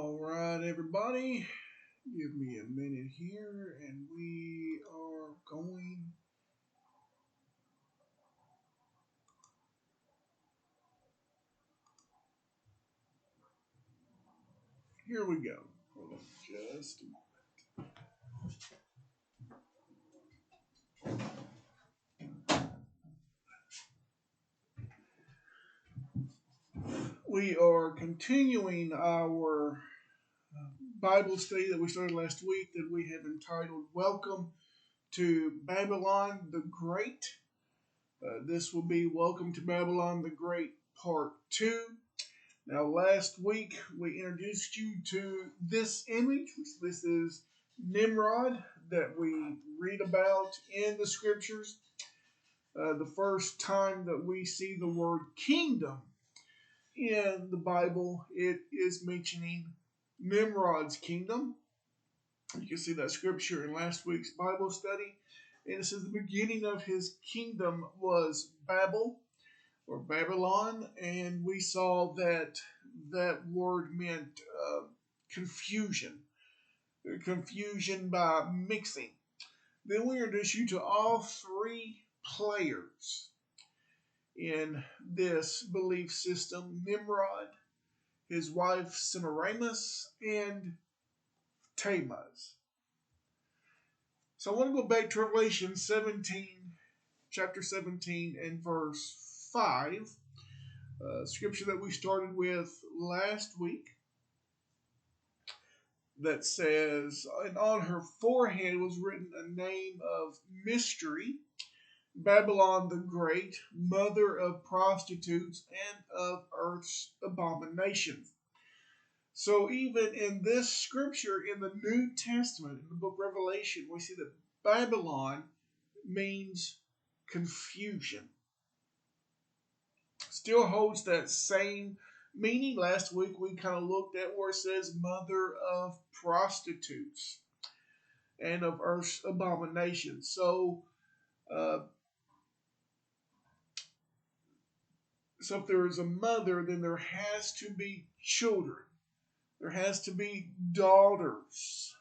All right, everybody, give me a minute here, and we are going. Here we go. Hold on just a moment. We are continuing our Bible study that we started last week that we have entitled "Welcome to Babylon the Great." This will be "Welcome to Babylon the Great" Part 2. Now, last week we introduced you to this image, which this is Nimrod that we read about in the scriptures. The first time that we see the word kingdom in the Bible, it is mentioning Nimrod's kingdom. You can see that scripture in last week's Bible study. And it says the beginning of his kingdom was Babel or Babylon, and we saw that that word meant confusion, confusion by mixing. Then we introduce you to all three players in this belief system: Nimrod, his wife Semiramis, and Tammuz. So I want to go back to Revelation 17, chapter 17, and verse 5. Scripture that we started with last week that says, and on her forehead was written a name of mystery, Babylon the Great, mother of prostitutes and of earth's abominations. So even in this scripture in the New Testament, in the book of Revelation, we see that Babylon means confusion. Still holds that same meaning. Last week we kind of looked at where it says mother of prostitutes and of earth's abominations. Uh, so if there is a mother, then there has to be children. There has to be daughters.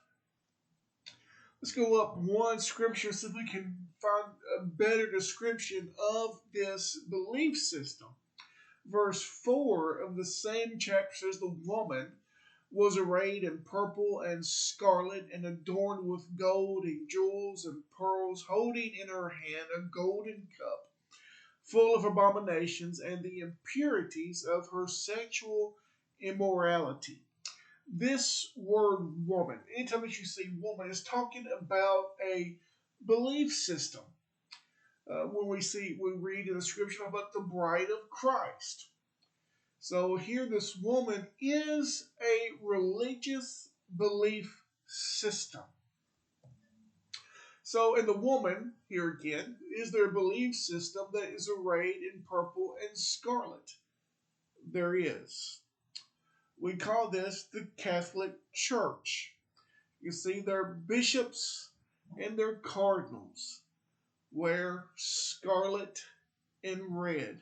Let's go up one scripture so we can find a better description of this belief system. Verse 4 of the same chapter says the woman was arrayed in purple and scarlet and adorned with gold and jewels and pearls, holding in her hand a golden cup full of abominations and the impurities of her sexual immorality. This word woman, anytime that you see woman, is talking about a belief system. When we read in the scripture about the bride of Christ. So here this woman is a religious belief system. So in the woman, here again, is their belief system that is arrayed in purple and scarlet. There is. We call this the Catholic Church. You see their bishops and their cardinals wear scarlet and red.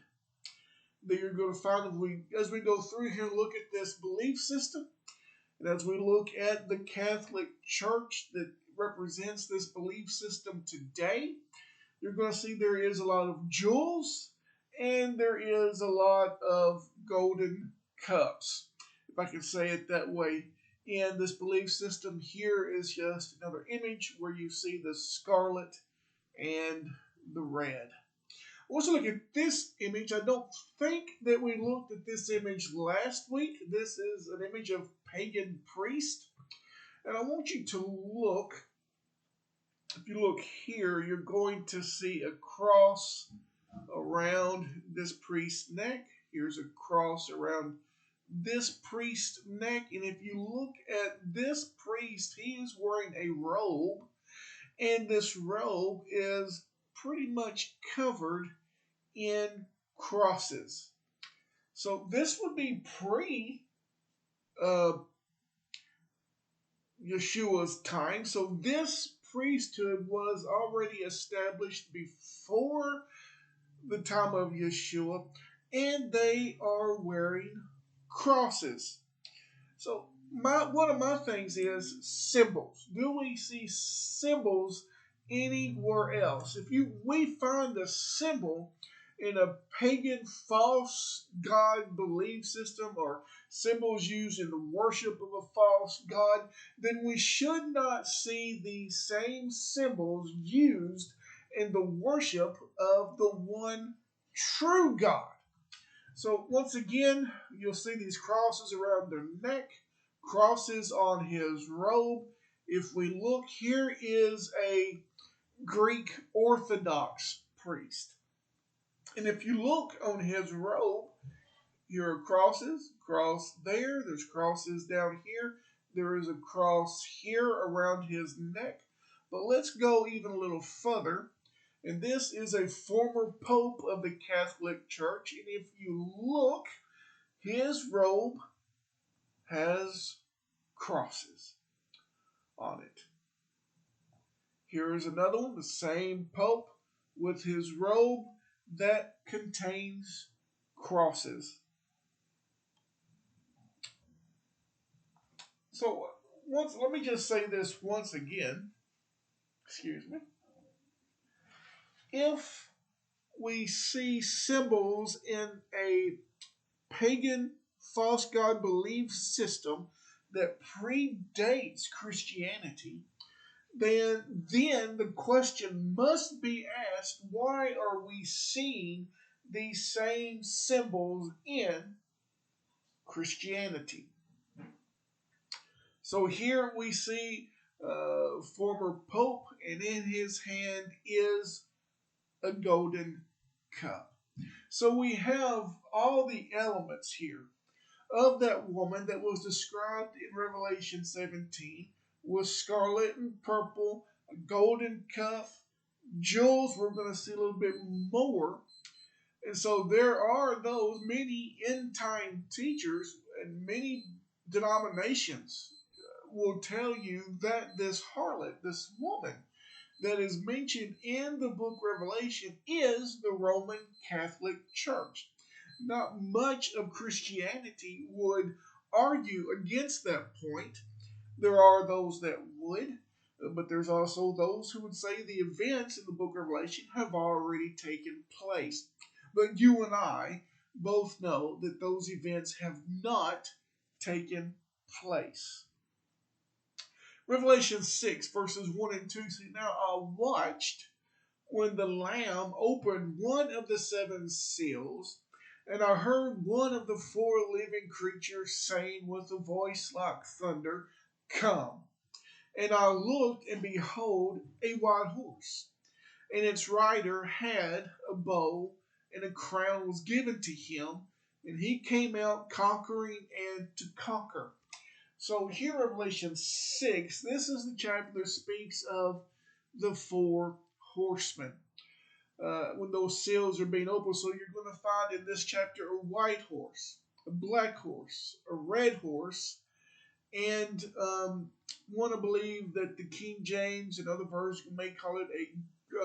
That you're going to find as we go through here, look at this belief system, and as we look at the Catholic Church that represents this belief system today, you're going to see there is a lot of jewels and there is a lot of golden cups, if I can say it that way. And this belief system here is just another image where you see the scarlet and the red. Also, look at this image. I don't think that we looked at this image last week. This is an image of pagan priest. And I want you to look. If you look here, you're going to see a cross around this priest's neck. Here's a cross around this priest's neck. And if you look at this priest, he is wearing a robe. And this robe is pretty much covered in crosses. So this would be pre Yeshua's time. So this priesthood was already established before the time of Yeshua, and they are wearing crosses. So One of my things is symbols. Do we see symbols anywhere else? If we find a symbol in a pagan false god belief system or symbols used in the worship of a false god, then we should not see these same symbols used in the worship of the one true God. So once again, you'll see these crosses around their neck, crosses on his robe. If we look, here is a Greek Orthodox priest. And if you look on his robe, here are crosses, cross there, there's crosses down here, there is a cross here around his neck. But let's go even a little further. And this is a former pope of the Catholic Church. And if you look, his robe has crosses on it. Here is another one, the same pope with his robe that contains crosses. So let me just say this once again. Excuse me. If we see symbols in a pagan false god belief system that predates Christianity, then the question must be asked, why are we seeing these same symbols in Christianity? So here we see former pope, and in his hand is a golden cup. So we have all the elements here of that woman that was described in Revelation 17 with scarlet and purple, a golden cup, jewels. We're going to see a little bit more. And so there are those many end time teachers and many denominations will tell you that this harlot, this woman that is mentioned in the book Revelation, is the Roman Catholic Church. Not much of Christianity would argue against that point. There are those that would, but there's also those who would say the events in the book of Revelation have already taken place. But you and I both know that those events have not taken place. Revelation 6, verses 1 and 2 say, Now I watched when the Lamb opened one of the seven seals, and I heard one of the four living creatures saying with a voice like thunder, Come. And I looked, and behold, a white horse, and its rider had a bow, and a crown was given to him, and he came out conquering and to conquer. So here, Revelation 6, this is the chapter that speaks of the four horsemen. When those seals are being opened, so you're going to find in this chapter a white horse, a black horse, a red horse, and want to believe that the King James and other versions may call it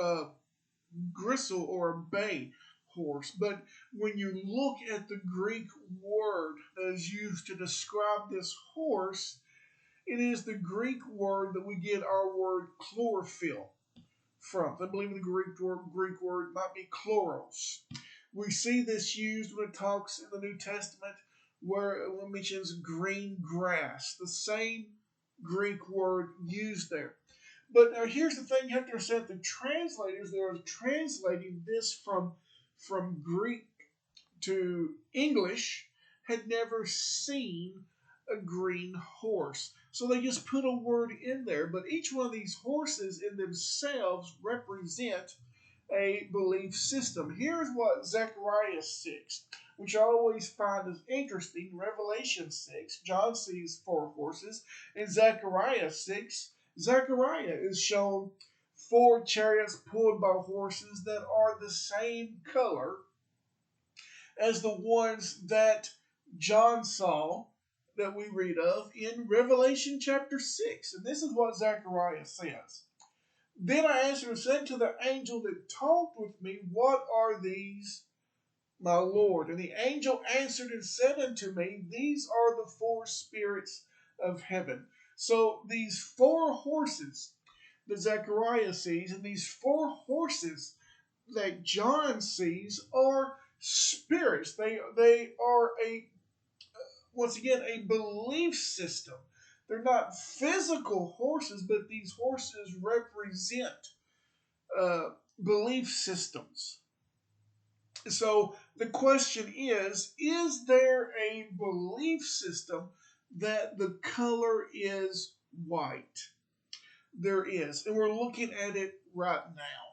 a gristle or a bay horse. But when you look at the Greek word that is used to describe this horse, it is the Greek word that we get our word chlorophyll from. I believe the Greek word might be chloros. We see this used when it talks in the New Testament where it mentions green grass, the same Greek word used there. But here's the thing: you have to understand the translators that are translating this from Greek to English had never seen a green horse. So they just put a word in there. But each one of these horses in themselves represent a belief system. Here's what Zechariah 6, which I always find is interesting. Revelation 6, John sees four horses. In Zechariah 6, Zechariah is shown four chariots pulled by horses that are the same color as the ones that John saw that we read of in Revelation chapter 6. And this is what Zechariah says. Then I answered and said to the angel that talked with me, What are these, my Lord? And the angel answered and said unto me, These are the four spirits of heaven. So these four horses that Zechariah sees, and these four horses that John sees, are spirits. They are a once again a belief system. They're not physical horses, but these horses represent uh, belief systems. So the question is there a belief system that the color is white? There is, and we're looking at it right now.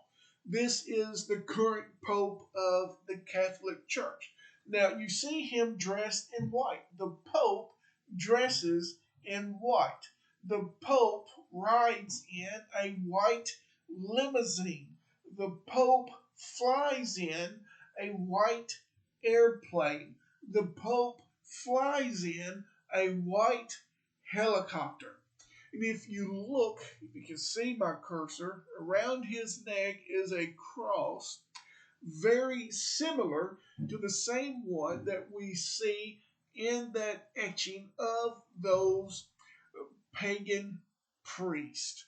This is the current Pope of the Catholic Church. Now, you see him dressed in white. The Pope dresses in white. The Pope rides in a white limousine. The Pope flies in a white airplane. The Pope flies in a white helicopter. And if you can see my cursor, around his neck is a cross very similar to the same one that we see in that etching of those pagan priests.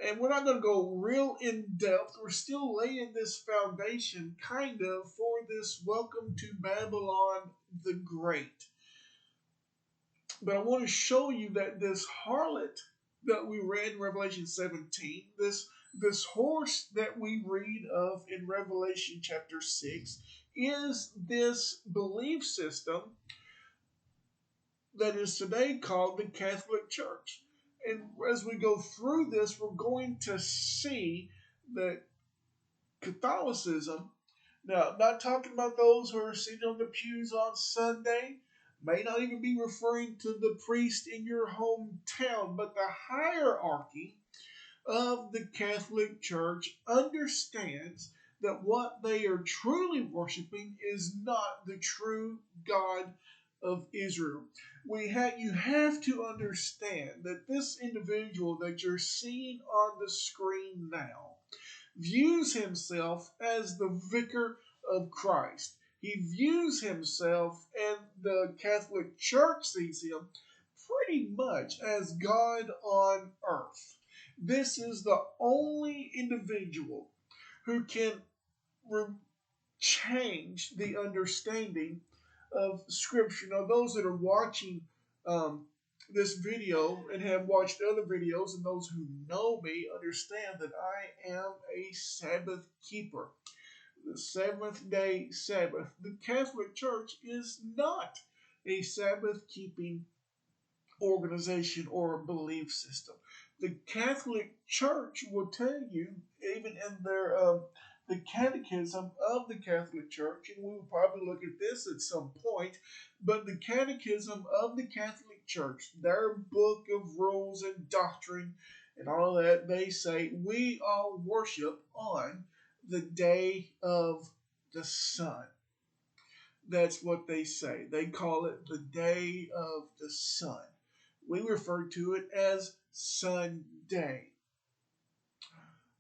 And we're not going to go real in depth. We're still laying this foundation, kind of, for this Welcome to Babylon the Great. But I want to show you that this harlot that we read in Revelation 17, this horse that we read of in Revelation chapter 6, is this belief system that is today called the Catholic Church. And as we go through this, we're going to see that Catholicism, now, I'm not talking about those who are sitting on the pews on Sunday, may not even be referring to the priest in your hometown, but the hierarchy of the Catholic Church understands that what they are truly worshiping is not the true God of Israel. You have to understand that this individual that you're seeing on the screen now views himself as the vicar of Christ. He views himself, and the Catholic Church sees him pretty much as God on earth. This is the only individual who can change the understanding of Scripture. Now, those that are watching um, this video and have watched other videos, and those who know me understand that I am a Sabbath keeper. The seventh day Sabbath. The Catholic Church is not a Sabbath keeping organization or belief system. The Catholic Church will tell you, even in their the Catechism of the Catholic Church, and we will probably look at this at some point, but the Catechism of the Catholic Church, their book of rules and doctrine and all that, they say we all worship on the day of the sun. That's what they say. They call it the day of the sun. We refer to it as Sunday.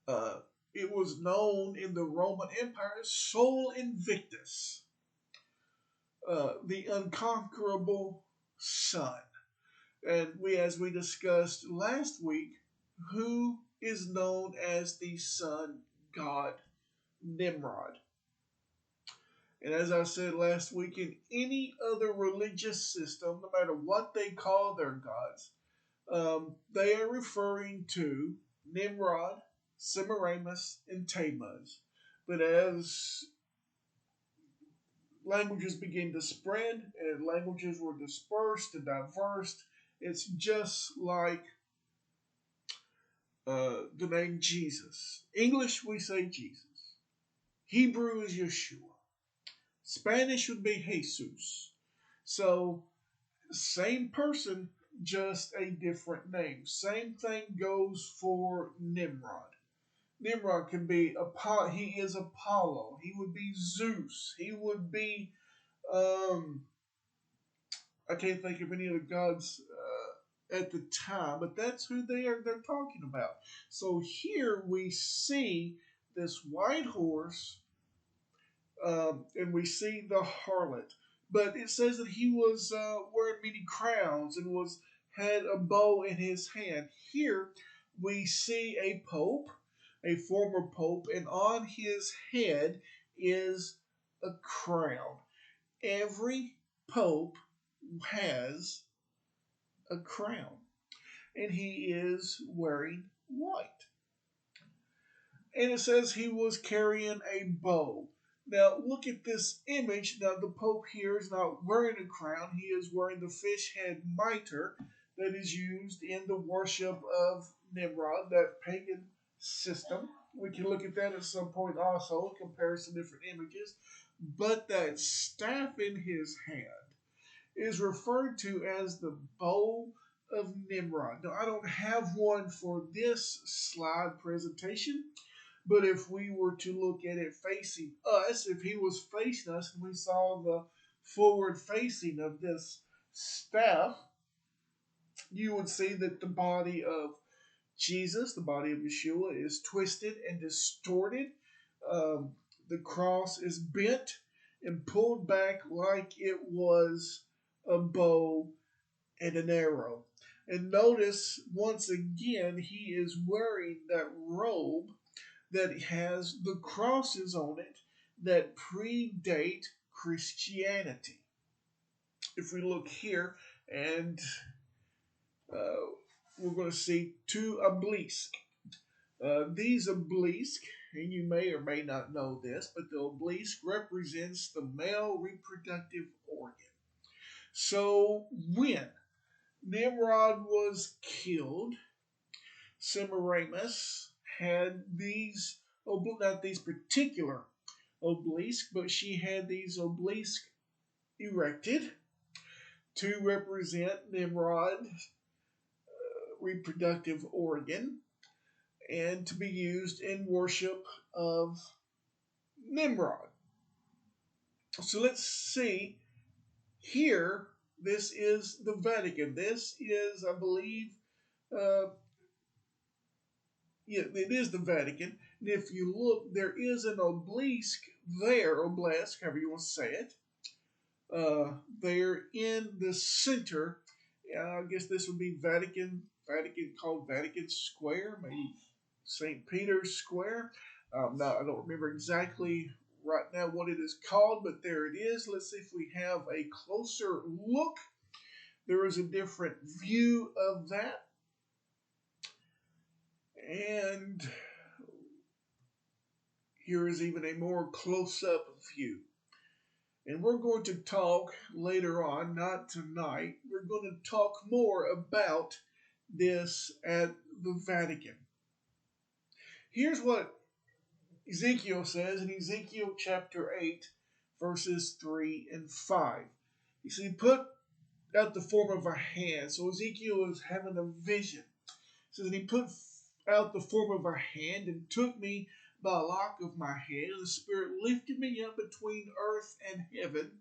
Uh, it was known in the Roman Empire as Sol Invictus, the unconquerable sun. And as we discussed last week, who is known as the sun god Nimrod. And as I said last week, in any other religious system, no matter what they call their gods, they are referring to Nimrod, Semiramis, and Tammuz. But as languages began to spread and languages were dispersed and diversed, it's just like the name Jesus. English, we say Jesus. Hebrew is Yeshua. Spanish would be Jesus. So, same person, just a different name. Same thing goes for Nimrod. Nimrod can be Apollo. He is Apollo. He would be Zeus. He would be I can't think of any of the gods at the time, but that's who they're talking about. So here we see this white horse, and we see the harlot. But it says that he was wearing many crowns and was had a bow in his hand. Here we see a pope, a former pope, and on his head is a crown. Every pope has a crown, and he is wearing white. And it says he was carrying a bow. Now, look at this image. Now, the Pope here is not wearing a crown, he is wearing the fish head mitre that is used in the worship of Nimrod, that pagan system. We can look at that at some point also, compare some different images. But that staff in his hand is referred to as the bow of Nimrod. Now, I don't have one for this slide presentation, but if we were to look at it facing us, if he was facing us and we saw the forward facing of this staff, you would see that the body of Jesus, the body of Yeshua, is twisted and distorted. Um, the cross is bent and pulled back like it was a bow and an arrow. And notice once again, he is wearing that robe that has the crosses on it that predate Christianity. If we look here, and uh, we're going to see two obelisks. These obelisks, and you may or may not know this, but the obelisk represents the male reproductive organ. So when Nimrod was killed, Semiramis had these, not these particular obelisk, but she had these obelisks erected to represent Nimrod's reproductive organ and to be used in worship of Nimrod. So let's see here. This is the Vatican. This is, I believe, uh, yeah, it is the Vatican. And if you look, there is an obelisk there, obelisk, however you want to say it, there in the center. I guess this would be Vatican called Vatican Square, maybe St. Peter's Square. Now, I don't remember exactly right now what it is called, but there it is. Let's see if we have a closer look. There is a different view of that. And here is even a more close-up view. And we're going to talk later on, not tonight. We're going to talk more about this at the Vatican. Here's what Ezekiel says in Ezekiel chapter 8, verses 3 and 5. He said, he put out the form of a hand. So Ezekiel is having a vision. It says, and he put out the form of a hand and took me by a lock of my head. And the Spirit lifted me up between earth and heaven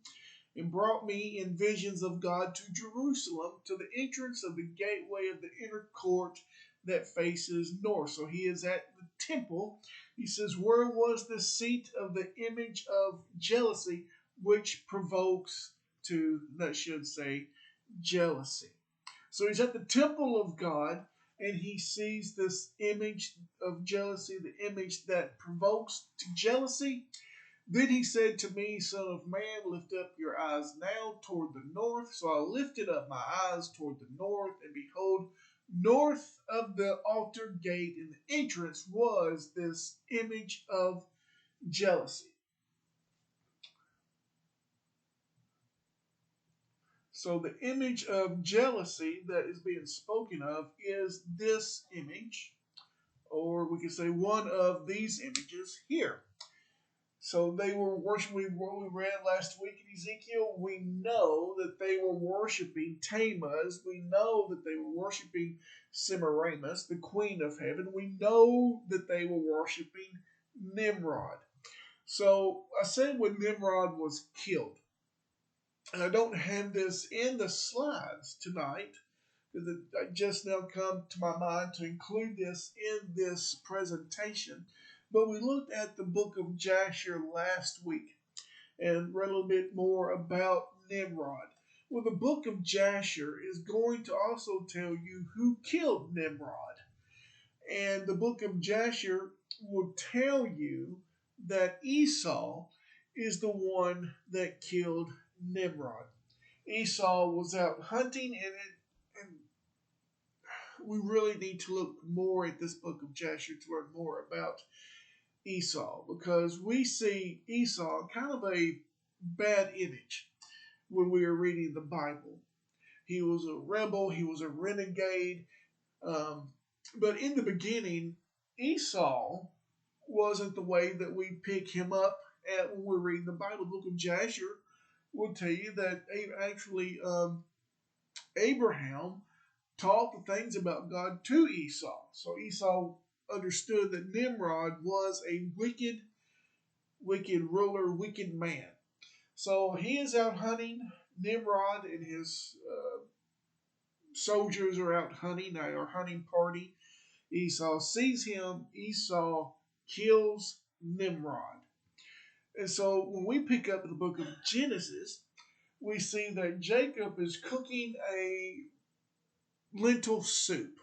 and brought me in visions of God to Jerusalem, to the entrance of the gateway of the inner court that faces north. So he is at the temple. He says, where was the seat of the image of jealousy, which provokes to, that should say, jealousy. So he's at the temple of God, and he sees this image of jealousy, the image that provokes to jealousy. Then he said to me, Son of man, lift up your eyes now toward the north. So I lifted up my eyes toward the north, and behold, north of the altar gate in the entrance was this image of jealousy. So the image of jealousy that is being spoken of is this image, or we could say one of these images here. So they were worshiping, what we read last week in Ezekiel, we know that they were worshiping Tammuz. We know that they were worshiping Semiramis, the queen of heaven. We know that they were worshiping Nimrod. So I said when Nimrod was killed, and I don't have this in the slides tonight, because it just now come to my mind to include this in this presentation. But we looked at the book of Jasher last week and read a little bit more about Nimrod. Well, the book of Jasher is going to also tell you who killed Nimrod. And the book of Jasher will tell you that Esau is the one that killed Nimrod. Esau was out hunting, and we really need to look more at this book of Jasher to learn more about Esau, because we see Esau kind of a bad image when we are reading the Bible. He was a rebel, he was a renegade, um, but in the beginning, Esau wasn't the way that we pick him up at when we're reading the Bible. The book of Jasher will tell you that actually Abraham taught the things about God to Esau. So Esau understood that Nimrod was a wicked ruler, wicked man. So he is out hunting. Nimrod and his soldiers are out hunting, our hunting party. Esau sees him. Esau kills Nimrod. And so when we pick up the book of Genesis, we see that Jacob is cooking a lentil soup.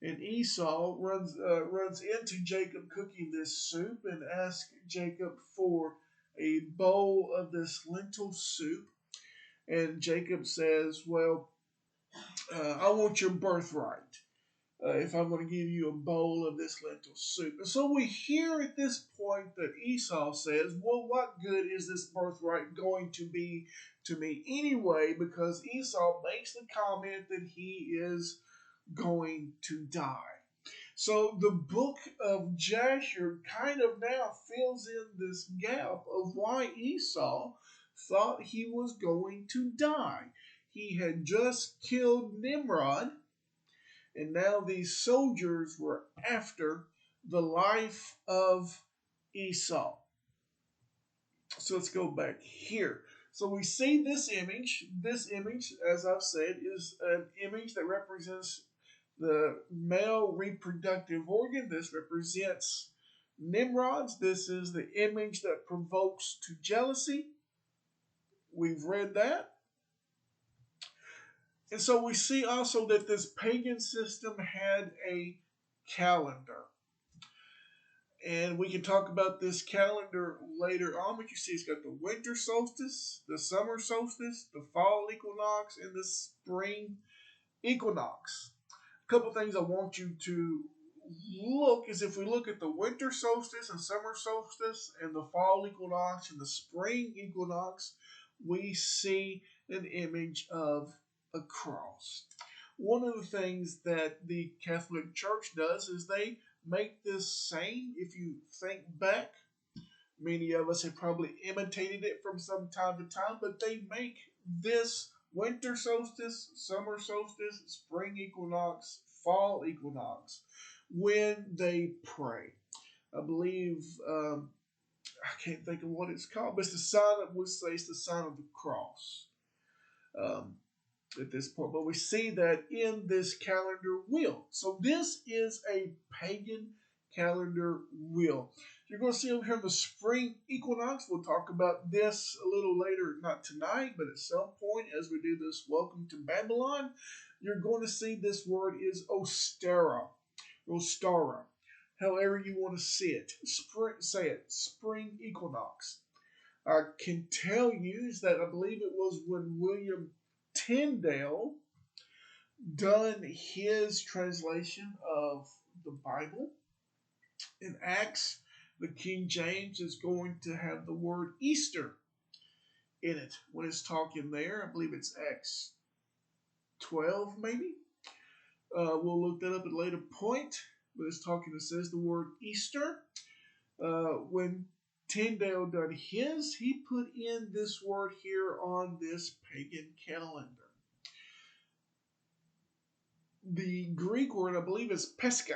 And Esau runs into Jacob cooking this soup and asks Jacob for a bowl of this lentil soup. And Jacob says, "Well, I want your birthright if I'm going to give you a bowl of this lentil soup." And so we hear at this point that Esau says, "Well, what good is this birthright going to be to me anyway?" Because Esau makes the comment that he is going to die. So the book of Jasher kind of now fills in this gap of why Esau thought he was going to die. He had just killed Nimrod, and now these soldiers were after the life of Esau. So let's go back here. So we see this image. This image, as I've said, is an image that represents the male reproductive organ. This represents Nimrod's. This is the image that provokes to jealousy. We've read that. And so we see also that this pagan system had a calendar. And we can talk about this calendar later on, but you see it's got the winter solstice, the summer solstice, the fall equinox, and the spring equinox. A couple things I want you to look is if we look at the winter solstice and summer solstice and the fall equinox and the spring equinox, we see an image of a cross. One of the things that the Catholic Church does is they make this same. If you think back, many of us have probably imitated it from some time to time, but they make this winter solstice, summer solstice, spring equinox, fall equinox when they pray. I believe, I can't think of what it's called, but it's the sign of, we say it's the sign of the cross. At this point, but we see that in this calendar wheel. So this is a pagan calendar wheel. You're going to see over here in the spring equinox. We'll talk about this a little later, not tonight, but at some point as we do this Welcome to Babylon, you're going to see this word is Ostara, however you want to see it. Spring equinox. I can tell you is that I believe it was when William Tyndale done his translation of the Bible. In Acts, the King James is going to have the word Easter in it when it's talking there. I believe it's Acts 12, maybe. We'll look that up at a later point. But it's talking, it says the word Easter. When Tyndale done his, he put in this word here on this pagan calendar. The Greek word, I believe, is pesca.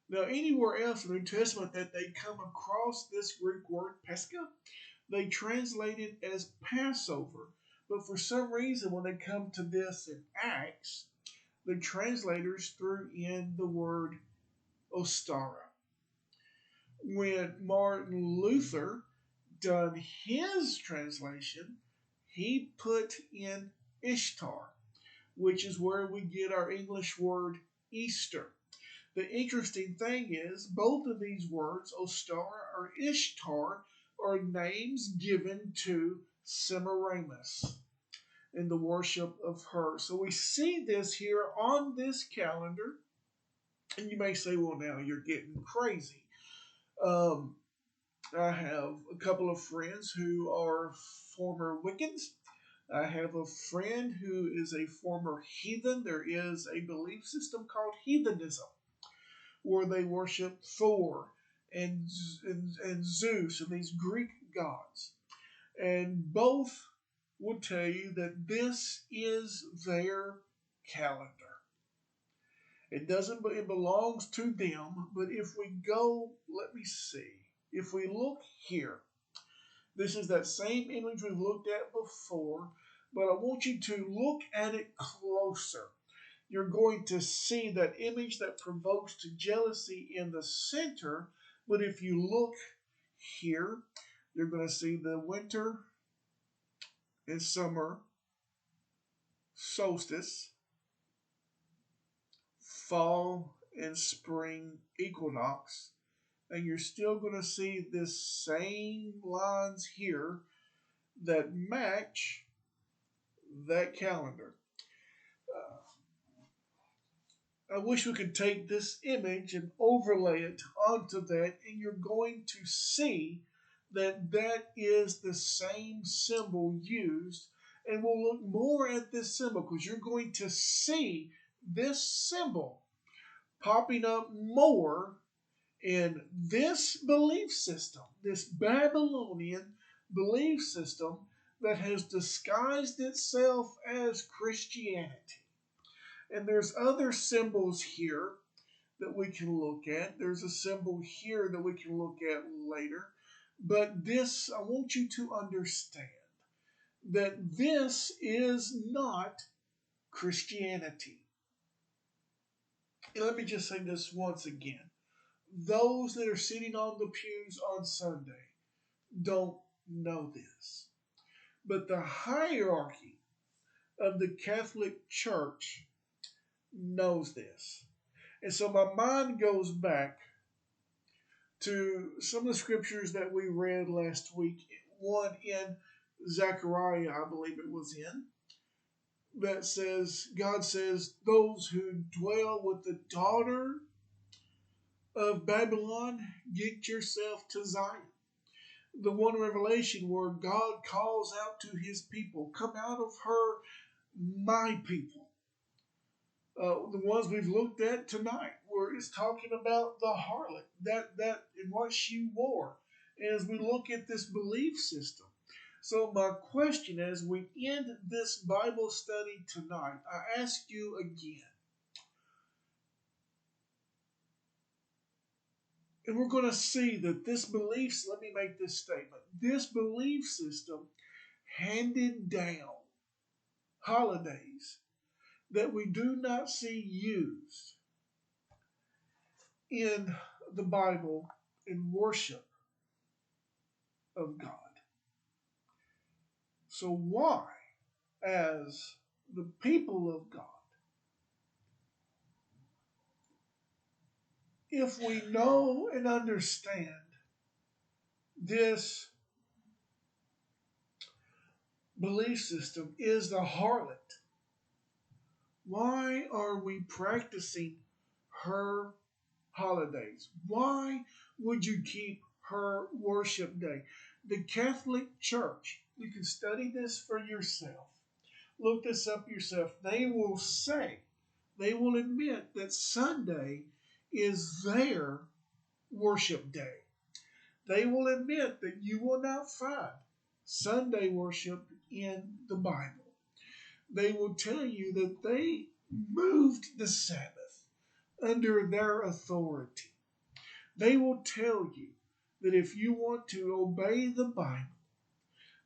Now, anywhere else in the New Testament that they come across this Greek word, pesca, they translate it as Passover. But for some reason, when they come to this in Acts, the translators threw in the word ostara. When Martin Luther done his translation, he put in Ishtar, which is where we get our English word Easter. The interesting thing is, both of these words, Ostar or Ishtar, are names given to Semiramis in the worship of her. So we see this here on this calendar, and you may say, well, now you're getting crazy. Um, I have a couple of friends who are former Wiccans. I have a friend who is a former heathen. There is a belief system called heathenism, where they worship Thor and Zeus and these Greek gods. And both would tell you that this is their calendar. It belongs to them, but if we go, let me see. If we look here, this is that same image we've looked at before, but I want you to look at it closer. You're going to see that image that provokes to jealousy in the center, but if you look here, you're going to see the winter and summer solstice, fall and spring equinox, and you're still going to see this same lines here that match that calendar. I wish we could take this image and overlay it onto that, and you're going to see that that is the same symbol used. And we'll look more at this symbol because you're going to see this symbol popping up more in this belief system, this Babylonian belief system that has disguised itself as Christianity. And there's other symbols here that we can look at. There's a symbol here that we can look at later. But this, I want you to understand that this is not Christianity. And let me just say this once again. Those that are sitting on the pews on Sunday don't know this. But the hierarchy of the Catholic Church knows this. And so my mind goes back to some of the scriptures that we read last week. One in Zechariah, I believe it was in, that says, God says, those who dwell with the daughter of Babylon, get yourself to Zion. The one revelation where God calls out to his people, come out of her, my people. The ones we've looked at tonight, where it's talking about the harlot, that and what she wore, as we look at this belief system. So my question as we end this Bible study tonight, I ask you again, and we're going to see that this belief, let me make this statement, this belief system handed down holidays that we do not see used in the Bible in worship of God. So why, as the people of God, if we know and understand this belief system is the harlot, why are we practicing her holidays? Why would you keep her worship day? The Catholic Church, you can study this for yourself. Look this up yourself. They will say, they will admit that Sunday is their worship day. They will admit that you will not find Sunday worship in the Bible. They will tell you that they moved the Sabbath under their authority. They will tell you that if you want to obey the Bible,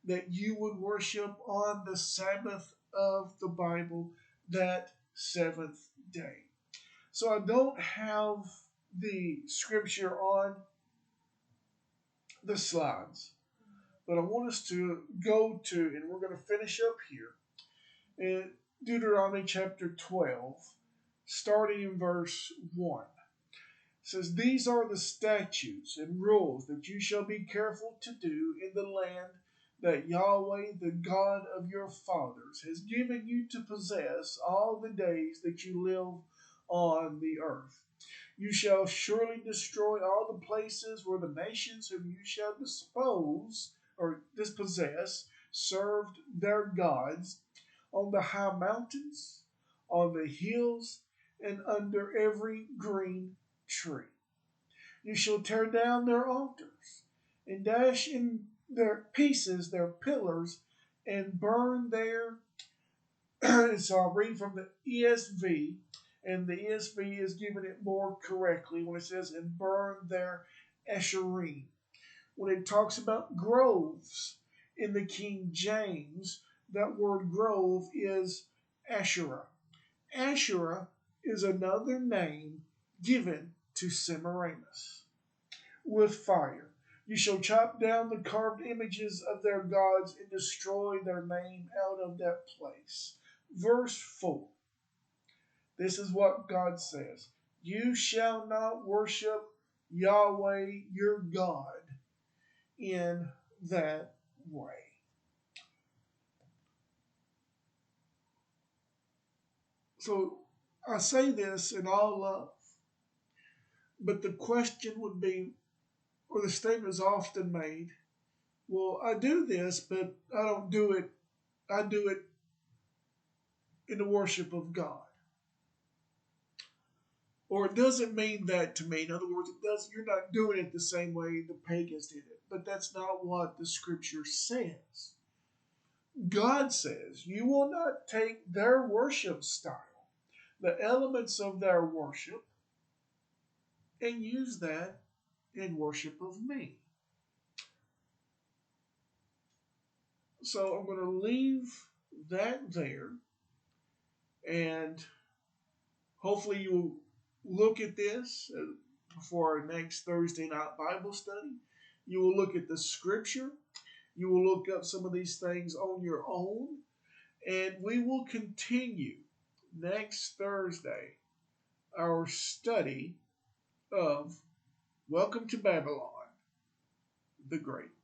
that you would worship on the Sabbath of the Bible, that seventh day. So I don't have the scripture on the slides, But I want us to go to, and we're going to finish up here in Deuteronomy chapter 12, starting in verse 1. It says, "These are the statutes and rules that you shall be careful to do in the land that Yahweh, the God of your fathers, has given you to possess all the days that you live on the earth. You shall surely destroy all the places where the nations whom you shall dispose or dispossess served their gods, on the high mountains, on the hills, and under every green tree. You shall tear down their altars, and dash in their pieces their pillars, and burn their." So I'll read from the ESV, and the ESV is giving it more correctly when it says, "and burn their Esherim." When it talks about groves in the King James, that word grove is Asherah. Asherah is another name given to Semiramis. "With fire you shall chop down the carved images of their gods and destroy their name out of that place." Verse 4. This is what God says: "You shall not worship Yahweh your God in that way." So I say this in all love, but the question would be, or the statement is often made, well, I do this, but I don't do it. I do it in the worship of God. Or it doesn't mean that to me. In other words, it does. You're not doing it the same way the pagans did it. But that's not what the scripture says. God says you will not take their worship style, the elements of their worship, and use that in worship of me. So I'm going to leave that there, and hopefully you'll look at this before our next Thursday night Bible study. You will look at the scripture. You will look up some of these things on your own, and we will continue next Thursday our study of Welcome to Babylon the Great.